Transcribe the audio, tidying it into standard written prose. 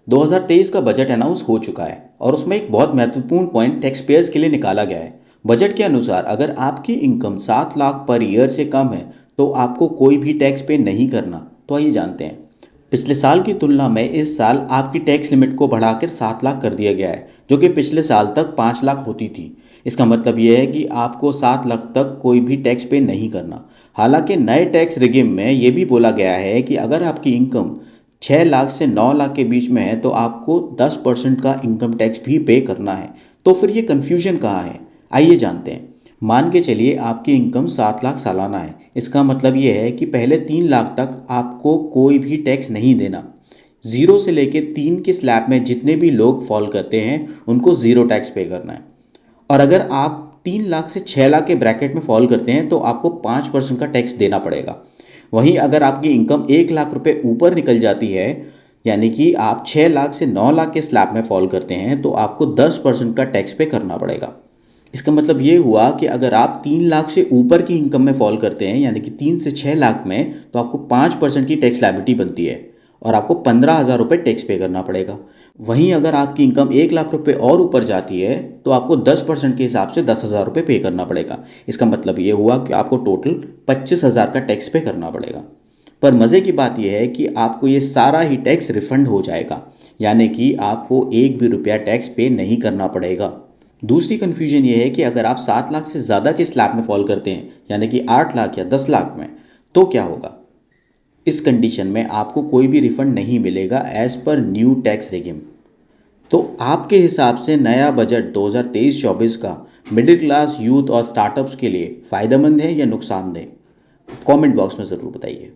2023 का budget announce हो चुका है और उसमें एक बहुत महत्वपूर्ण पॉइंट टैक्स पेयर्स के लिए निकाला गया है। बजट के अनुसार अगर आपकी इनकम 7 लाख पर ईयर से कम है तो आपको कोई भी टैक्स पे नहीं करना। तो आइए जानते हैं। पिछले साल की तुलना में इस साल आपकी टैक्स लिमिट को बढ़ाकर 7 लाख कर दिया गया है, जो कि पिछले साल तक 5 लाख होती थी। इसका मतलब यह है कि आपको 7 लाख तक कोई भी टैक्स पे नहीं करना। हालांकि नए टैक्स रिगिम में यह भी बोला गया है कि अगर आपकी इनकम 6 लाख से 9 लाख के बीच में है तो आपको 10% का इनकम टैक्स भी पे करना है। तो फिर ये कन्फ्यूजन कहाँ है, आइए जानते हैं। मान के चलिए आपकी इनकम 7 लाख सालाना है। इसका मतलब ये है कि पहले 3 लाख तक आपको कोई भी टैक्स नहीं देना। 0 से लेके 3 के स्लैब में जितने भी लोग फॉल करते हैं उनको ज़ीरो टैक्स पे करना है। और अगर आप 3 लाख से 6 लाख के ब्रैकेट में फॉल करते हैं तो आपको 5% का टैक्स देना पड़ेगा। वहीं अगर आपकी इनकम 1 लाख रुपए ऊपर निकल जाती है, यानी कि आप 6 लाख से 9 लाख के स्लैब में फॉल करते हैं, तो आपको 10% का टैक्स पे करना पड़ेगा। इसका मतलब ये हुआ कि अगर आप 3 लाख से ऊपर की इनकम में फॉल करते हैं, यानी कि 3 से 6 लाख में, तो आपको 5% की टैक्स लायबिलिटी बनती है और आपको 15,000 रुपये टैक्स पे करना पड़ेगा। वहीं अगर आपकी इनकम 1 लाख रुपये और ऊपर जाती है तो आपको 10% के हिसाब से 10,000 रुपये पे करना पड़ेगा। इसका मतलब ये हुआ कि आपको टोटल 25,000 का टैक्स पे करना पड़ेगा। पर मज़े की बात यह है कि आपको ये सारा ही टैक्स रिफंड हो जाएगा, यानी कि आपको एक भी रुपया टैक्स पे नहीं करना पड़ेगा। दूसरी कन्फ्यूजन ये है कि अगर आप 7 लाख से ज़्यादा के स्लैब में फॉल करते हैं, यानी कि 8 लाख या 10 लाख में, तो क्या होगा। इस कंडीशन में आपको कोई भी रिफंड नहीं मिलेगा एज पर न्यू टैक्स रेगिम। तो आपके हिसाब से नया बजट 2023-24 का मिडिल क्लास, यूथ और स्टार्टअप्स के लिए फ़ायदेमंद है या नुकसानदेह? कमेंट बॉक्स में ज़रूर बताइए।